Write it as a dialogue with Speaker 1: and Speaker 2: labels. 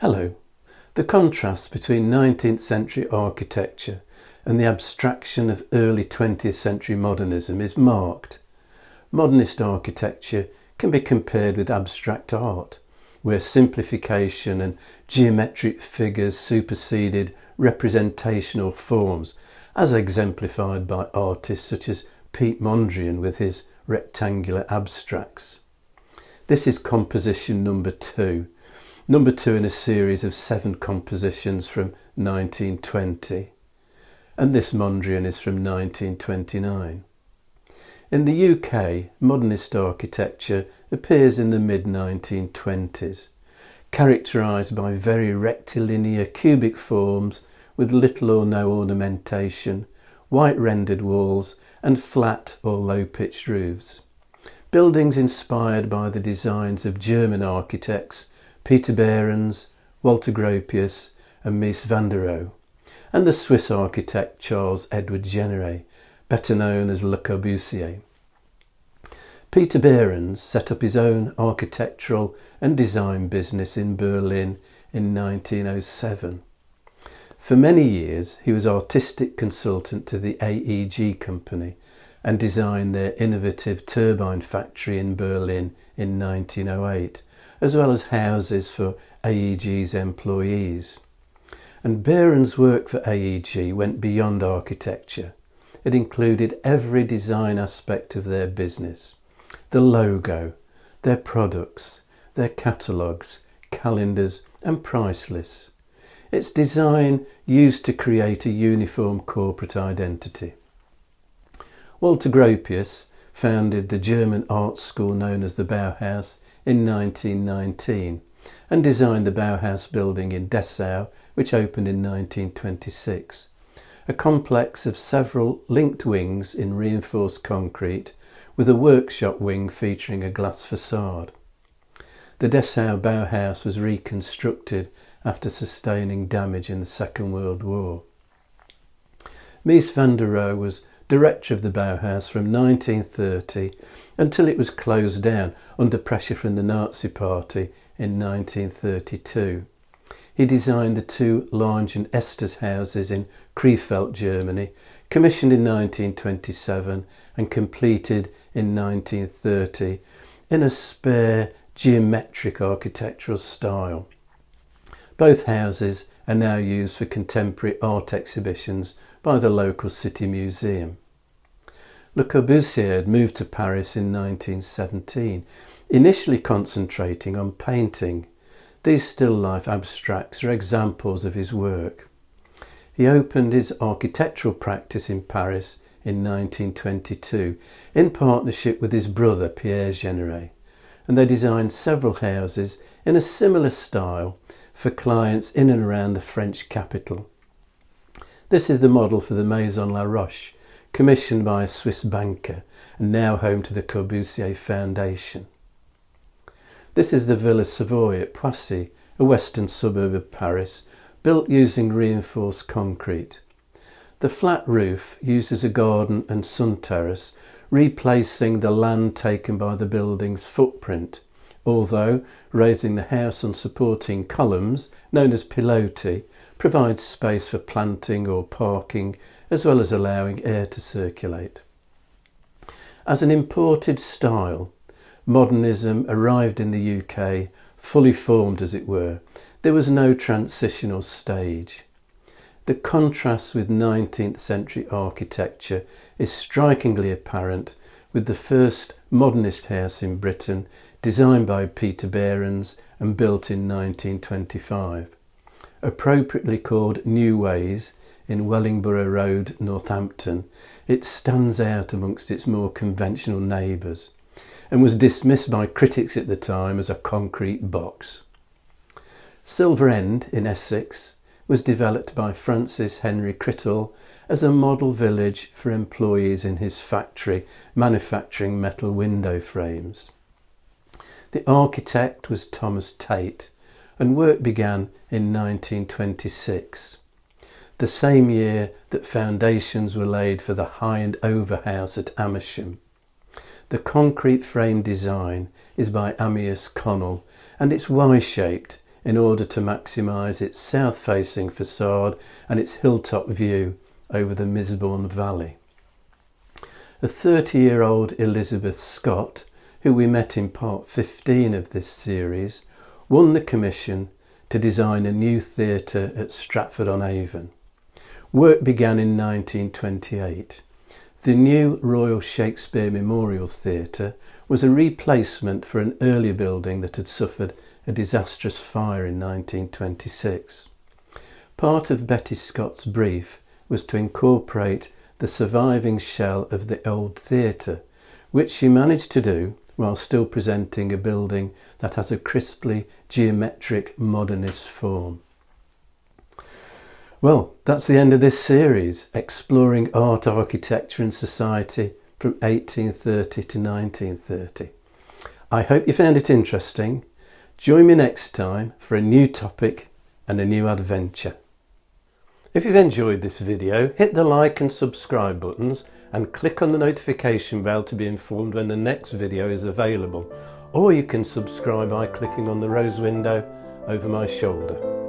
Speaker 1: Hello. The contrast between 19th century architecture and the abstraction of early 20th century modernism is marked. Modernist architecture can be compared with abstract art, where simplification and geometric figures superseded representational forms, as exemplified by artists such as Piet Mondrian with his rectangular abstracts. This is composition number 2 in a series of 7 compositions from 1920, and this Mondrian is from 1929. In the UK, modernist architecture appears in the mid-1920s, characterised by very rectilinear cubic forms with little or no ornamentation, white rendered walls and flat or low-pitched roofs. Buildings inspired by the designs of German architects Peter Behrens, Walter Gropius and Mies van der Rohe, and the Swiss architect Charles Edward Jenner, better known as Le Corbusier. Peter Behrens set up his own architectural and design business in Berlin in 1907. For many years he was artistic consultant to the AEG company and designed their innovative turbine factory in Berlin in 1908, as well as houses for AEG's employees. And Behrens' work for AEG went beyond architecture. It included every design aspect of their business: the logo, their products, their catalogues, calendars and price lists. Its design used to create a uniform corporate identity. Walter Gropius founded the German art school known as the Bauhaus in 1919 and designed the Bauhaus building in Dessau, which opened in 1926, a complex of several linked wings in reinforced concrete with a workshop wing featuring a glass facade. The Dessau Bauhaus was reconstructed after sustaining damage in the Second World War. Mies van der Rohe was director of the Bauhaus from 1930 until it was closed down under pressure from the Nazi Party in 1932. He designed the 2 Lange and Esther's houses in Krefeld, Germany, commissioned in 1927 and completed in 1930 in a spare geometric architectural style. Both houses are now used for contemporary art exhibitions by the local city museum. Le Corbusier had moved to Paris in 1917, initially concentrating on painting. These still life abstracts are examples of his work. He opened his architectural practice in Paris in 1922 in partnership with his brother Pierre Jenner, and they designed several houses in a similar style for clients in and around the French capital. This is the model for the Maison La Roche, commissioned by a Swiss banker and now home to the Corbusier Foundation. This is the Villa Savoy at Poissy, a western suburb of Paris, built using reinforced concrete. The flat roof uses a garden and sun terrace, replacing the land taken by the building's footprint, although raising the house on supporting columns, known as pilotis, provides space for planting or parking, as well as allowing air to circulate. As an imported style, modernism arrived in the UK fully formed, as it were. There was no transitional stage. The contrast with 19th century architecture is strikingly apparent with the first modernist house in Britain, designed by Peter Behrens and built in 1925. Appropriately called New Ways in Wellingborough Road, Northampton, it stands out amongst its more conventional neighbours and was dismissed by critics at the time as a concrete box. Silver End in Essex was developed by Francis Henry Crittall as a model village for employees in his factory manufacturing metal window frames. The architect was Thomas Tate, and work began in 1926, the same year that foundations were laid for the high and over house at Amersham. The concrete frame design is by Mies and it's Y-shaped in order to maximise its south-facing facade and its hilltop view over the Misbourne Valley. A 30-year-old Elizabeth Scott, who we met in part 15 of this series, won the commission to design a new theatre at Stratford-on-Avon. Work began in 1928. The new Royal Shakespeare Memorial Theatre was a replacement for an earlier building that had suffered a disastrous fire in 1926. Part of Betty Scott's brief was to incorporate the surviving shell of the old theatre, which she managed to do while still presenting a building that has a crisply geometric modernist form. Well, that's the end of this series, exploring art, architecture and society from 1830 to 1930. I hope you found it interesting. Join me next time for a new topic and a new adventure. If you've enjoyed this video, hit the like and subscribe buttons and click on the notification bell to be informed when the next video is available. Or you can subscribe by clicking on the rose window over my shoulder.